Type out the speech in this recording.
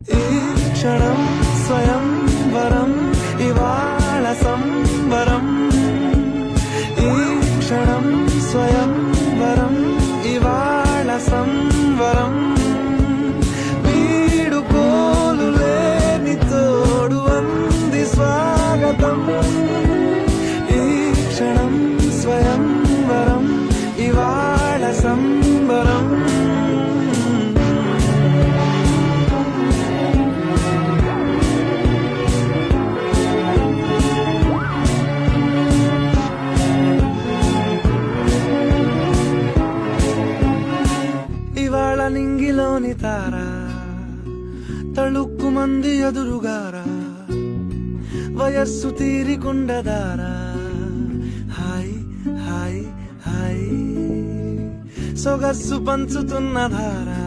ఈ క్షణం స్వయంవరం ఇవాళ సంబరం ఈ క్షణం స్వయంవరం ఇవాళ సంవరం వీడుకోలు లేని తోడు అంది స్వాగతం ఈ క్షణం స్వయంవరం ఇవాళ సంబరం ఇవాళ నింగిలోని తార తళుక్కు మంది ఎదురుగారా వయస్సు తీరికుండదారా హాయ్ హాయ్ హాయ్ సొగస్సు పంచుతున్న ధారా